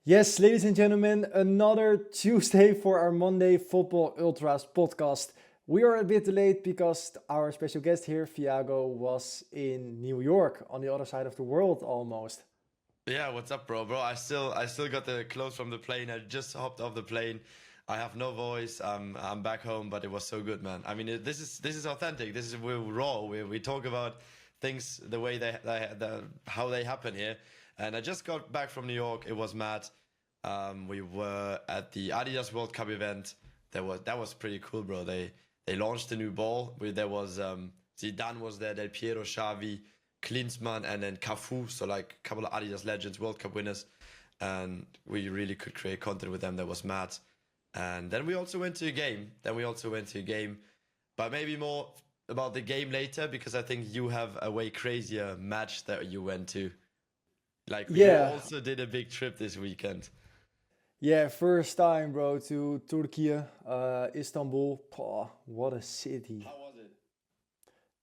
Yes, ladies and gentlemen, another Tuesday for our Monday Football Ultras podcast. We are a bit late because our special guest here, Fiago, was in New York on the other side of the world almost. Yeah, what's up, bro? I still got the clothes from the plane. I just hopped off the plane. I have no voice. I'm back home, but it was so good, man. I mean, this is authentic. This is we're raw. We talk about things the way how they happen here. And I just got back from New York. It was mad. We were at the Adidas World Cup event. That was pretty cool, bro. They launched a new ball. There was Zidane was there, Del Piero, Xavi, Klinsmann, and then Cafu. So like a couple of Adidas legends, World Cup winners, and we really could create content with them. That was mad. And then we also went to a game. But maybe more about the game later because I think you have a way crazier match that you went to. Like you Yeah, also did a big trip this weekend. yeah, first time, bro, to Turkey, Istanbul. Pah, what a city. How was it?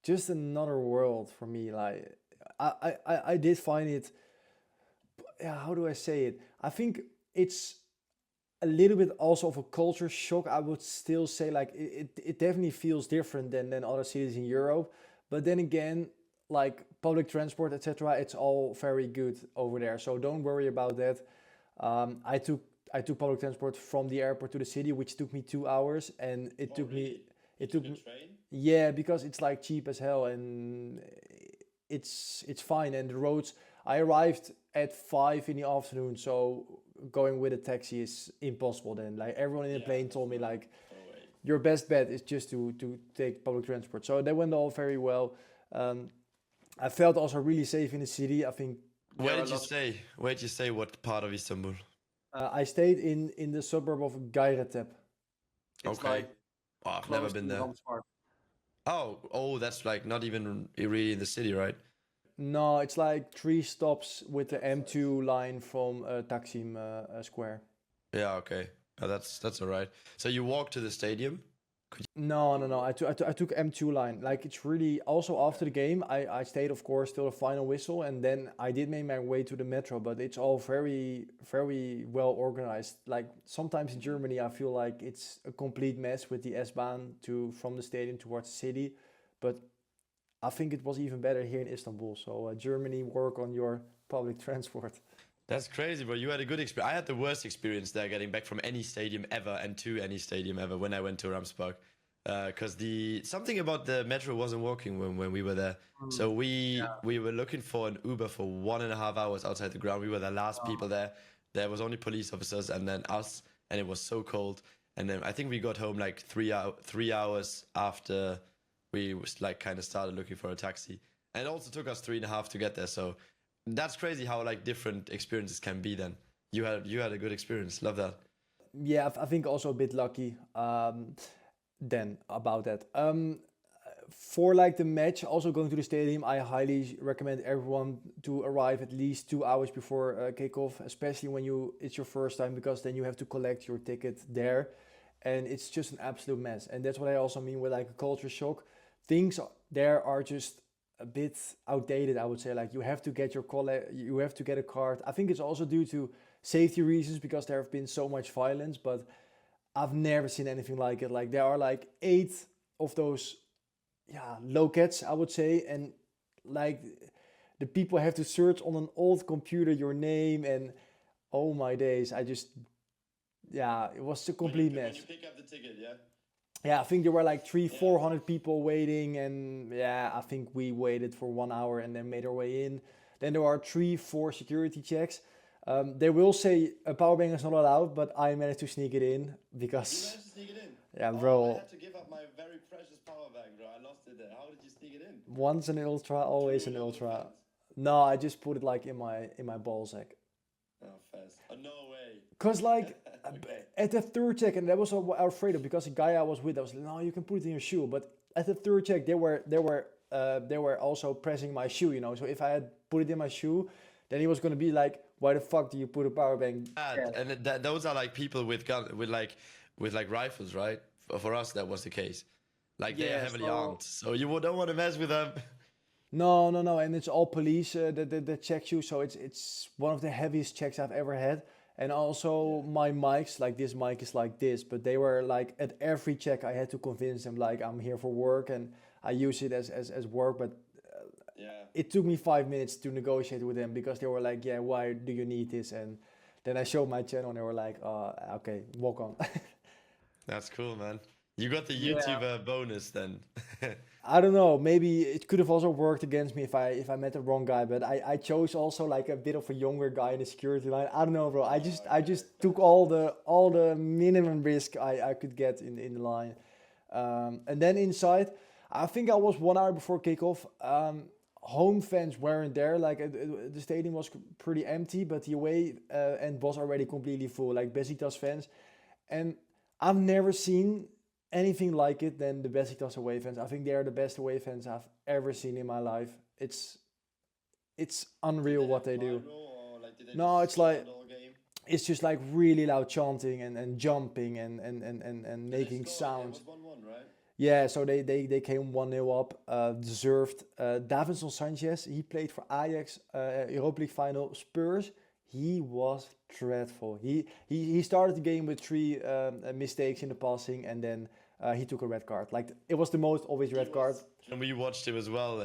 Just another world for me. Like, I did find it, yeah, how do I say it? I think it's a little bit also of a culture shock. I would still say like it definitely feels different than other cities in Europe. But then again, like public transport, etc., it's all very good over there. So don't worry about that. I took public transport from the airport to the city, which took me 2 hours, and it Oh, took me really? You it took took a me train? yeah, because it's like cheap as hell and it's fine. And the roads, I arrived at 5 in the afternoon, so going with a taxi is impossible. Then like everyone in the Yeah, plane told me like no way. your best bet is just to take public transport. So that went all very well. Um, I felt also really safe in the city. I think Where there are did you lots. stay? Where did you stay? What part of Istanbul? I stayed in the suburb of Gayrettepe. It's Okay. like Oh, I've never close been to there. Ramspark. Oh, that's like not even really in the city, right? No, it's like 3 stops with the That's nice. M2 line from Taksim Square. Yeah, okay. That's all right. So you walked to the stadium? No, no, no. I took M2 line. Like it's really also Okay. after the game. I stayed, of course, till the final whistle, and then I did make my way to the metro. But it's all very, very well organized. Like sometimes in Germany, I feel like it's a complete mess with the S-Bahn to from the stadium towards the city. But I think it was even better here in Istanbul. So Germany, work on your public transport. That's crazy, bro. You had a good experience. I had the worst experience there getting back from any stadium ever and to any stadium ever when I went to Ramsbach. Because the something about the metro wasn't working when we were there. So Mm, we were looking for an Uber for 1.5 hours outside the ground. We were the last people yeah. there. There was only police officers and then us, and it was so cold. And then I think we got home like 3 hours after we was like kind of started looking for a taxi. And it also took us 3.5 to get there. So that's crazy how like different experiences can be. Then you had a good experience. Love that. Yeah, I think also a bit lucky then about that. For like the match, also going to the stadium, I highly recommend everyone to arrive at least 2 hours before kickoff, especially when it's your first time, because then you have to collect your ticket there, and it's just an absolute mess. And that's what I also mean with like a culture shock. Things there are just a bit outdated, I would say. Like you have to get a card. I think it's also due to safety reasons because there have been so much violence, but I've never seen anything like it. Like there are like 8 of those, yeah, loquets, I would say, and like the people have to search on an old computer your name, and oh my days, yeah, it was a complete When you mess. pick up the ticket, yeah. Yeah, I think there were like three, Yeah. 400 people waiting, and yeah, I think we waited for 1 hour and then made our way in. Then there are three, four security checks. They will say a power bank is not allowed, but I managed to sneak it in You because, managed to sneak it in. yeah, Oh, I bro, had to give up my very precious power bank, bro. I lost it there. How did you sneak it in? once an ultra, always Through an normal ultra. fans. No, I just put it like in my ball sack. Oh, fast. Oh, no way. Cause like Okay. at the third check, and that was what I was afraid of because the guy I was with, I was like, no, you can put it in your shoe. But at the third check, they were also pressing my shoe, you know. So if I had put it in my shoe, then he was gonna be like, why the fuck do you put a power bank there? And those are like people with gun with like rifles, right? For us, that was the case. Like they are Yeah, heavily so armed, so you don't want to mess with them. no, no, no, and it's all police that checks you. So it's one of the heaviest checks I've ever had. And also my mics, like this mic is like this, but they were like at every check I had to convince them like I'm here for work and I use it as work, but Yeah. it took me 5 minutes to negotiate with them because they were like, yeah, why do you need this? And then I showed my channel and they were like, okay, walk on. That's cool, man. You got the Yeah. YouTuber bonus then. I don't know. Maybe it could have also worked against me if I met the wrong guy. But I chose also like a bit of a younger guy in the security line. I don't know, bro. I just took all the minimum risk I could get in the line. And then inside, I think I was 1 hour before kickoff. Home fans weren't there. Like the stadium was pretty empty, but the away end was already completely full. Like Besiktas fans, and I've never seen anything like it than the Besiktas away fans. I think they are the best away fans I've ever seen in my life. It's unreal what they do. No, it's like it's just like really loud chanting and jumping and making sounds. Yeah, so they came 1-0 up, deserved. Davinson Sanchez, he played for Ajax, Europa League final, Spurs. He was dreadful. He started the game with three mistakes in the passing, and then he took a red card. Like it was the most obvious red card. And we watched him as well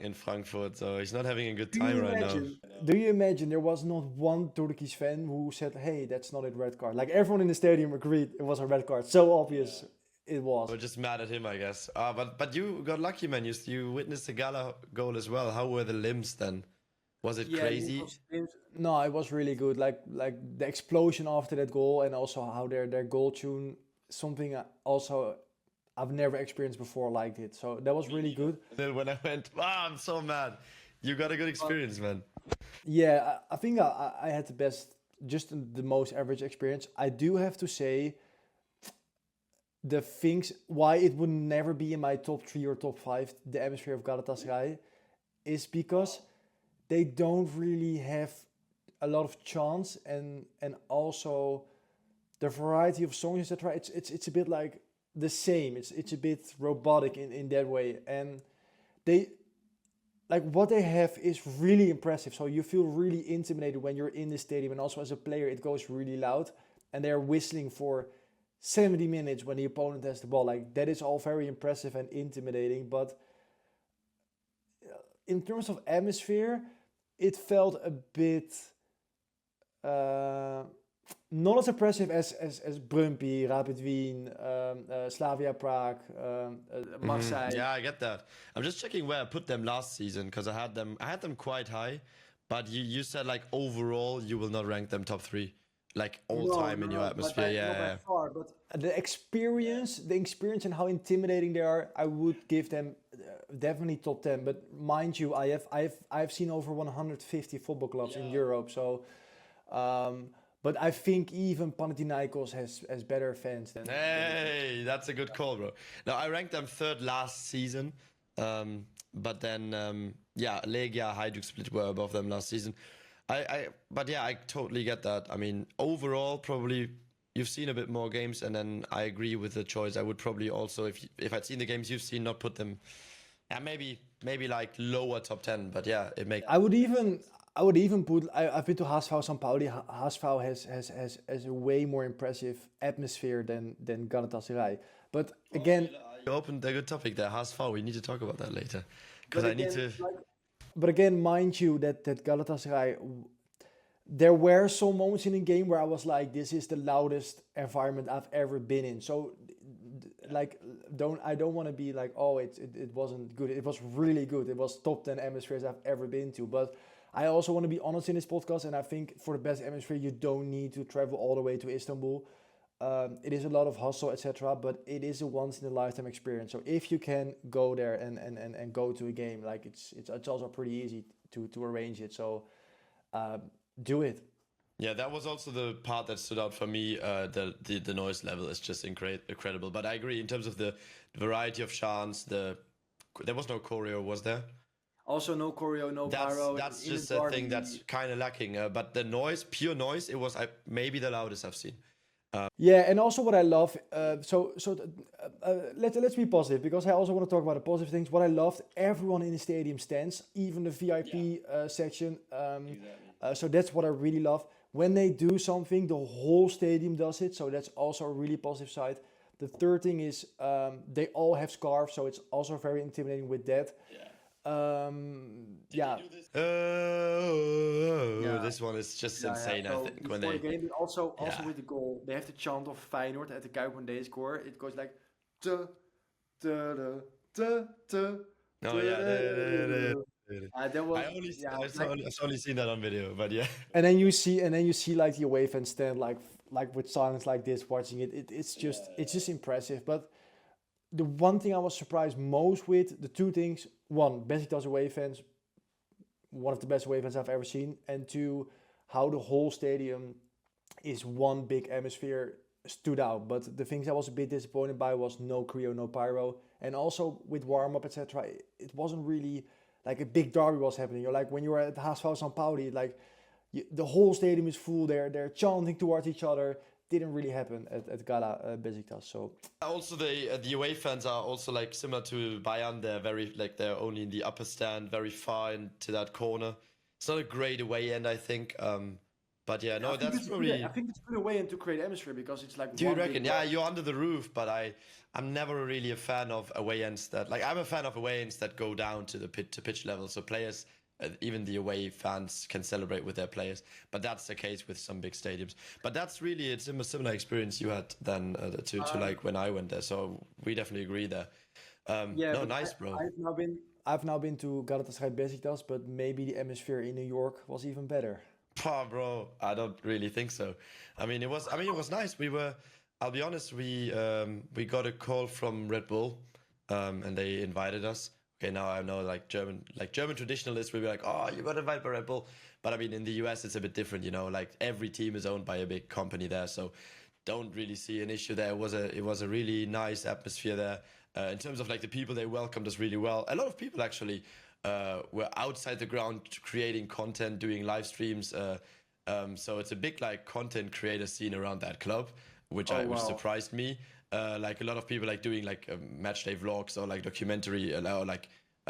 in Frankfurt, so he's not having a good Do time you right now. imagine? Do you imagine there was not one Turkish fan who said, "Hey, that's not a red card"? Like everyone in the stadium agreed it was a red card. So obvious it was. We're just mad at him, I guess. But you got lucky, man. You witnessed the Gala goal as well. How were the limbs then? Was it crazy? No, it was really good. Like the explosion after that goal, and also how their goal tune, something also I've never experienced before like it. So that was really good. Then when I went, wow, I'm so mad. You got a good experience, man. Yeah, I think I had the best, just the most average experience. I do have to say the things why it would never be in my top 3 or top 5, the atmosphere of Galatasaray, is because they don't really have a lot of chance and also the variety of songs, etc. It's a bit like the same. It's a bit robotic in that way, and they like what they have is really impressive. So you feel really intimidated when you're in the stadium, and also as a player, it goes really loud, and they're whistling for 70 minutes when the opponent has the ball. Like that is all very impressive and intimidating, but in terms of atmosphere, it felt a bit not as impressive as Brøndby, Rapid Wien, Slavia Prague, Marseille. Yeah, I get that. I'm just checking where I put them last season because I had them quite high, but you said like overall you will not rank them top 3, like all time in your atmosphere. Not by far, but the experience and how intimidating they are, I would give them definitely top 10. But mind you, I've seen over 150 football clubs in Europe, so. But I think even Panathinaikos has better fans than. Hey, that's a good call, bro. Now I ranked them 3rd last season, but then Legia, Hajduk Split were above them last season. But yeah, I totally get that. I mean, overall, probably you've seen a bit more games, and then I agree with the choice. I would probably also, if I'd seen the games you've seen, not put them. Yeah, maybe like lower top 10. But yeah, it makes. I would even put. I've been to HSV St. Pauli. HSV has a way more impressive atmosphere than Galatasaray. But again, You opened a good topic there, HSV. We need to talk about that later, because I need to. But again, mind you that Galatasaray, there were some moments in the game where I was like, this is the loudest environment I've ever been in. So, like, I don't want to be like, oh, it wasn't good. It was really good. It was top 10 atmospheres I've ever been to. But I also want to be honest in this podcast, and I think for the best atmosphere, you don't need to travel all the way to Istanbul. It is a lot of hustle, etc., but it is a once in a lifetime experience. So if you can go there and go to a game, like it's also pretty easy to arrange it. So do it. Yeah, that was also the part that stood out for me. The noise level is just incredible. But I agree in terms of the variety of chants. There was no choreo, was there? Also, no choreo, no pyro. That's just a thing that's kind of lacking. But the noise, pure noise, it was maybe the loudest I've seen. Yeah, and also what I love, let's be positive, because I also want to talk about the positive things. What I loved, everyone in the stadium stands, even the VIP section. So that's what I really love. when they do something, the whole stadium does it. So that's also a really positive side. The third thing is they all have scarves, so it's also very intimidating with that. Yeah, Oh, yeah, this one is just yeah, yeah. insane. I So think when before the they, game, but also yeah. with the goal, they have the chant of Feyenoord at the Kuip when they score. It goes like, "Tuh, tuh, tuh, tuh, tuh, No, tuh, yeah. tuh, tuh, tuh." That was, I only, yeah, like, I've only seen that on video, but yeah. and then you see like the away fans stand like with silence like this, watching it. It's just impressive. But the one thing I was surprised most with, the two things: one, Besiktas away fans, one of the best away fans I've ever seen, and two, how the whole stadium is one big atmosphere stood out. But the things I was a bit disappointed by was no Creo, no Pyro, and also with warm up, etc. It wasn't really like a big derby was happening. You're like when you were at HSV St. Pauli, like the whole stadium is full. They're chanting towards each other. Didn't really happen at Gala Besiktas. So Also, the away fans are also like similar to Bayern. They're very like they're only in the upper stand, very far into that corner. It's not a great away end, I think. But yeah, yeah, no, that's I probably. think it's a good way to create atmosphere because it's like Do you one big reckon? Yeah, crowd. you're under the roof, but I'm never really a fan of away ends that like I'm a fan of away ends that go down to the pitch level, so players, even the away fans, can celebrate with their players. But that's the case with some big stadiums. But that's really it's a similar experience you had than to Um, like when I went there. So we definitely agree there. yeah, No, but nice, bro. I've now been to Galatasaray Besiktas, but maybe the atmosphere in New York was even better. Pah, bro, I don't really think so. I mean, it was. I mean, it was nice. We were. I'll be honest. We got a call from Red Bull, and they invited us. Okay, now I know like German traditionalists. We were like, oh, you got invited by Red Bull. But I mean, in the US, it's a bit different. You know, like every team is owned by a big company there, so don't really see an issue there. It was a really nice atmosphere there. In terms of like the people, they welcomed us really well. A lot of people actually were outside the ground creating content, doing live streams. So it's a big like content creator scene around that club, Oh which wow. surprised me. Like a lot of people like doing like match day vlogs or like documentary or like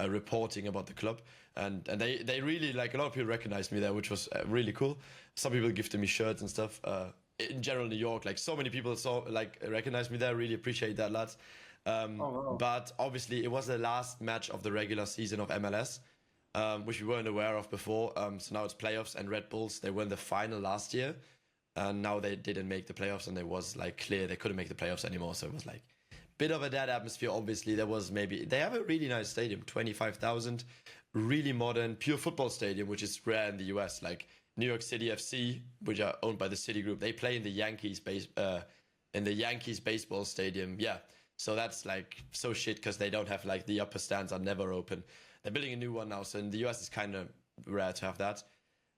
reporting about the club, and they really like a lot of people recognized me there, which was really cool. Some people gifted me shirts and stuff. In general, New York, like so many people saw like recognized me there. Really appreciate that, lads. Oh wow. But obviously, it was the last match of the regular season of MLS, which we weren't aware of before. So now it's playoffs, and Red Bulls, they were in the final last year, and now they didn't make the playoffs, and it was like clear they couldn't make the playoffs anymore. So it was like bit of a dead atmosphere. Obviously, there was maybe they have a really nice stadium, 25,000, really modern, pure football stadium, which is rare in the US. Like New York City FC, which are owned by the City Group, they play in the Yankees baseball stadium. Yeah, so that's like so shit because they don't have like the upper stands are never open. They're building a new one now, so in the US it's kind of rare to have that.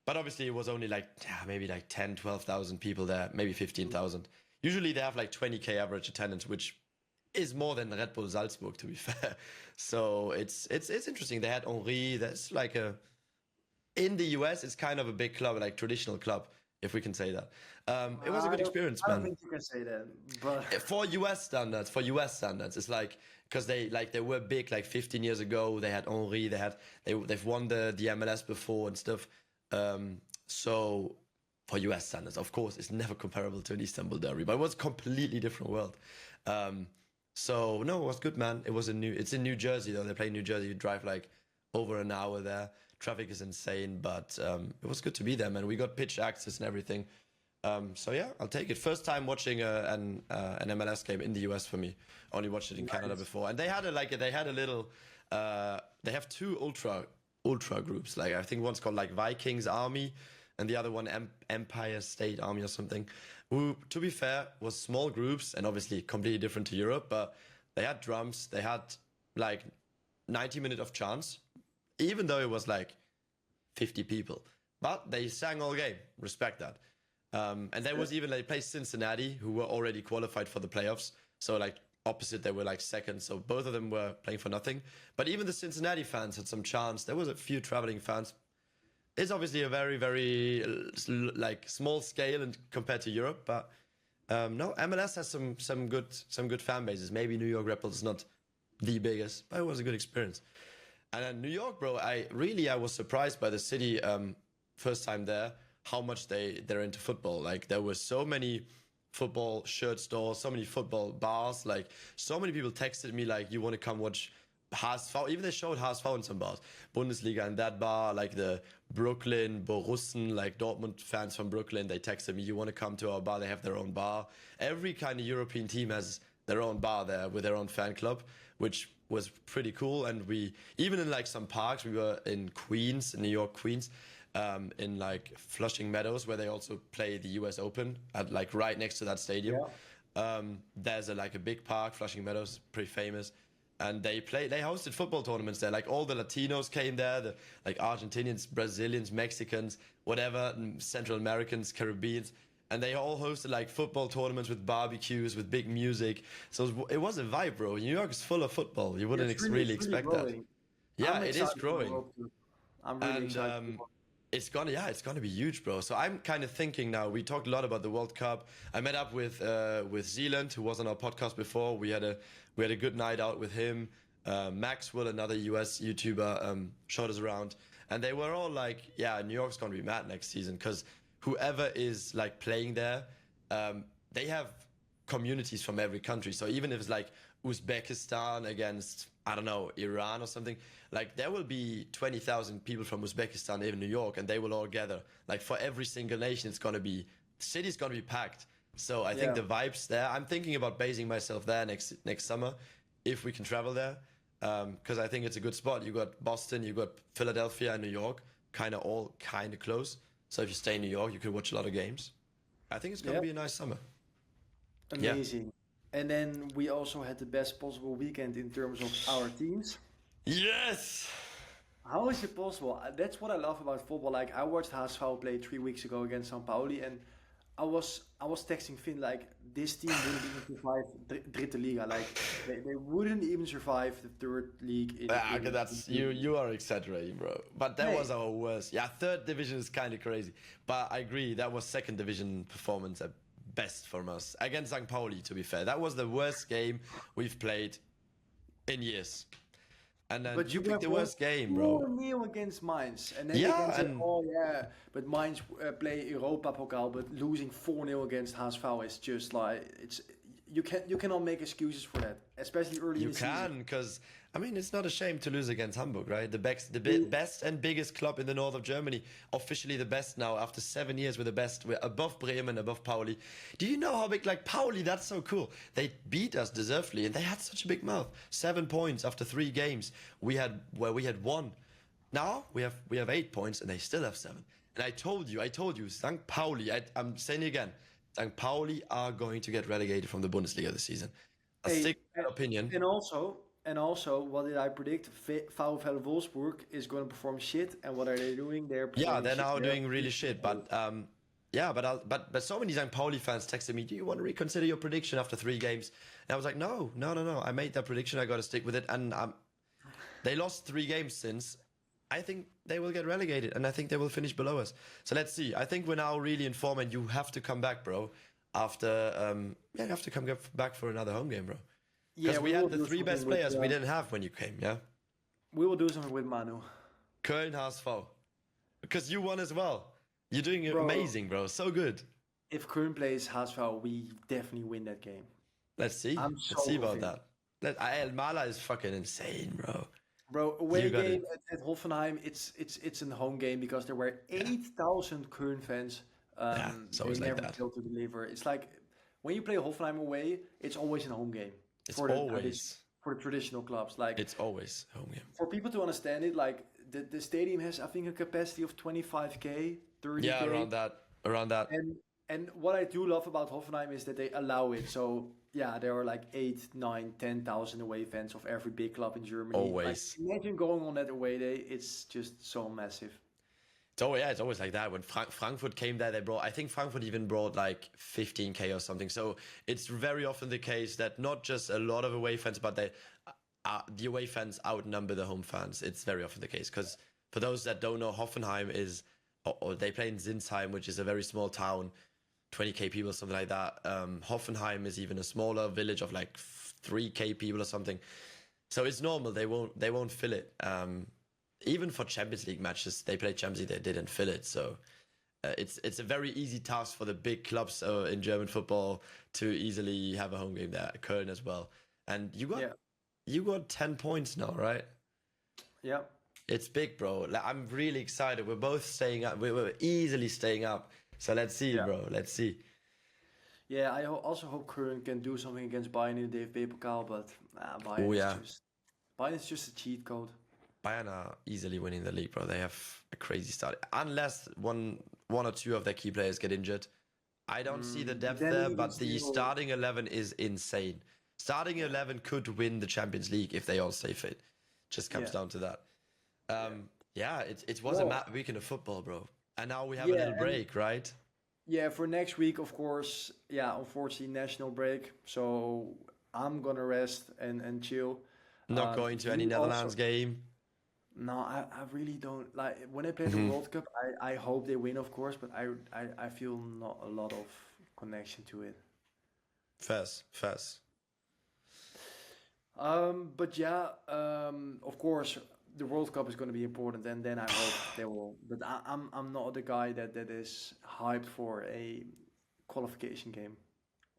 But obviously it was only like maybe like 10, 12,000 people there, maybe 15,000. Usually they have like 20K average attendance, which is more than Red Bull Salzburg, to be fair. So it's interesting. They had Henri. That's like a in the US. It's kind of a big club, like traditional club, if we can say that. It was a good experience, I don't man. think you can say that, but For US standards, it's like because they were big like 15 years ago. They had Henri. They've won the MLS before and stuff. So for US standards, of course, it's never comparable to an Istanbul derby, but it was a completely different world. So no, it was good, man. It's in New Jersey though. They play in New Jersey. You drive like over an hour there. Traffic is insane, but it was good to be there, man. We got pitch access and everything. So yeah, I'll take it. First time watching an MLS game in the US for me. Only watched it in Canada nice. before, and they have two ultra groups. Like I think one's called like Vikings Army, and the other one Empire State Army or something. Who, to be fair, was small groups and obviously completely different to Europe. But they had drums. They had like 90 minutes of chants, even though it was like 50 people. But they sang all game. Respect that. And there was even like placed Cincinnati, who were already qualified for the playoffs. So like opposite, they were like second. So both of them were playing for nothing. But even the Cincinnati fans had some chance. There was a few traveling fans. It's obviously a very, very like small scale and compared to Europe. But no, MLS has some good fan bases. Maybe New York Red Bulls is not the biggest, but it was a good experience. And then New York, bro, I was surprised by the city first time there, how much they're into football. Like there were so many football shirt stores, so many football bars. Like so many people texted me like, "You want to come watch HSV?" Even they showed HSV in some bars, Bundesliga in that bar. Like the Brooklyn Borussen, like Dortmund fans from Brooklyn, they texted me, "You want to come to our bar?" They have their own bar. Every kind of European team has their own bar there with their own fan club, which was pretty cool. And we even in like some parks, we were in Queens, New York, Queens. In like Flushing Meadows, where they also play the US Open, at like right next to that stadium. There's like a big park, Flushing Meadows, pretty famous, and they hosted football tournaments there. Like all the Latinos came there, the like Argentinians, Brazilians, Mexicans, whatever, Central Americans, Caribbeans, and they all hosted like football tournaments with barbecues, with big music. So it was a vibe, bro. New York is full of football. You wouldn't really expect that. Yeah, it is growing. I'm really excited. It's gonna be huge, bro. So I'm kind of thinking now. We talked a lot about the World Cup. I met up with Zealand, who was on our podcast before. We had a good night out with him. Maxwell, another US YouTuber, showed us around, and they were all like, "Yeah, New York's gonna be mad next season because whoever is like playing there, they have communities from every country. So even if it's like Uzbekistan against, I don't know, Iran or something, like there will be 20,000 people from Uzbekistan in New York, and they will all gather. Like for every single nation, the city's gonna be packed. So I think the vibes there. I'm thinking about basing myself there next summer, if we can travel there, because I think it's a good spot. You got Boston, you got Philadelphia, and New York, all kind of close. So if you stay in New York, you can watch a lot of games. I think it's gonna be a nice summer. Amazing. And then we also had the best possible weekend in terms of our teams. Yes. How is it possible? That's what I love about football. Like I watched HSV play 3 weeks ago against St. Pauli, and I was texting Finn like this team wouldn't even survive Dritte Liga. Like they wouldn't even survive the third league. Okay, that's you are exaggerating, bro. But that was our worst. Yeah, third division is kind of crazy. But I agree, that was second division performance at best from us against St. Pauli. To be fair, that was the worst game we've played in years. And then but you picked the worst game, bro. 4-0 against Mainz. And then you can say, but Mainz play Europa Pokal, but losing 4-0 against HSV is just like, you cannot make excuses for that, especially early in the season. You can, because, I mean, it's not a shame to lose against Hamburg, right? The best and biggest club in the north of Germany, officially the best now, after 7 years, we're the best. We're above Bremen, above Pauli. Do you know how big, like, Pauli, that's so cool. They beat us deservedly, and they had such a big mouth. 7 points after 3 games. We had 1. Now, we have 8 points, and they still have 7. And I told you, St. Pauli, I'm saying it again, St. Pauli are going to get relegated from the Bundesliga this season. I stick to that opinion. And also, what did I predict? VfL Wolfsburg is going to perform shit. And what are they doing? They're now doing really shit. But but so many St. Pauli fans texted me, "Do you want to reconsider your prediction after 3 games?" And I was like, no. I made that prediction. I got to stick with it. And they lost 3 games since. I think they will get relegated, and I think they will finish below us. So let's see. I think we're now really in form, and you have to come back, bro. After you have to come back for another home game, bro. Because we had the 3 best players we didn't have when you came, yeah? We will do something with Manu. Köln HSV. Because you won as well. You're doing amazing, bro. So good. If Köln plays HSV, we definitely win that game. Let's see. Let's see about that. El Mala is fucking insane, bro. Bro, away game at Hoffenheim, it's a home game because there were 8,000 Köln fans. It's always like that. Failed to deliver. It's like when you play Hoffenheim away, it's always a home game. For the traditional clubs. Like it's always home game. For people to understand it, like the stadium has, I think, a capacity of 25k, 30k. Yeah, around that. And what I do love about Hoffenheim is that they allow it. So yeah, there are like 8, 9, 10,000 away fans of every big club in Germany. Always. Like, imagine going on that away day. It's just so massive. It's always like that. When Frankfurt came there, I think Frankfurt even brought like 15k or something. So it's very often the case that not just a lot of away fans, but the away fans outnumber the home fans. It's very often the case. Because for those that don't know, Hoffenheim or they play in Sinsheim, which is a very small town, 20k people, something like that. Hoffenheim is even a smaller village of like 3k people or something. So it's normal. They won't fill it. Even for Champions League matches, they played Champions League, they didn't fill it. So it's a very easy task for the big clubs in German football to easily have a home game there. Köln as well, and Yeah. you got 10 points now, right? Yeah. It's big, bro. Like, I'm really excited. We're both staying up. We're easily staying up. So let's see, Yeah. bro. Let's see. Yeah, I also hope Köln can do something against Bayern in the DFB Pokal, but Oh yeah, Bayern is just a cheat code. Bayern are easily winning the league, bro. They have a crazy start. Unless one or two of their key players get injured, I don't see the depth Then there. even But the still, starting 11 is insane. Starting 11 could win the Champions League if they all stay fit. Just comes yeah, down to that. yeah. Yeah, it was a Well, weekend of football, bro. And now we have a yeah, little and break, right? yeah, for next week, of course, yeah, unfortunately, national break. So I'm gonna rest and chill. Not going to any You Netherlands also, game. no, I really don't like when I play the Hmm. World Cup. I hope they win, of course, but I feel not a lot of connection to it. Fast, fast. But yeah, of course, the World Cup is going to be important, and then I hope they will. But I'm not the guy that is hyped for a qualification game.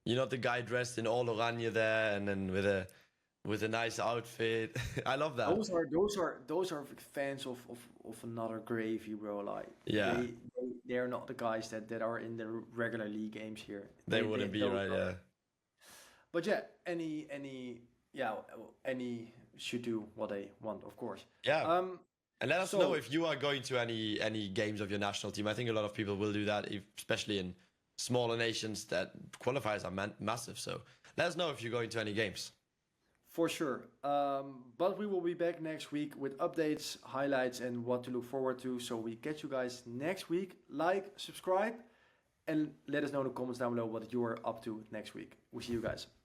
You're not the guy dressed in all oranje there and then with a nice outfit. I love that. Those are fans of another gravy, bro. Like Yeah, they're not the guys that are in the regular league games here. they wouldn't be Those right. are. Yeah, But yeah, any should do what they want, of course. yeah. Um. And let us know So if you are going to any games of your national team. I think a lot of people will do that, especially in smaller nations that qualifiers are massive. So let us know if you're going to any games. for sure. But we will be back next week with updates, highlights, and what to look forward to. So we catch you guys next week. Like, subscribe, and let us know in the comments down below what you are up to next week. We see you guys.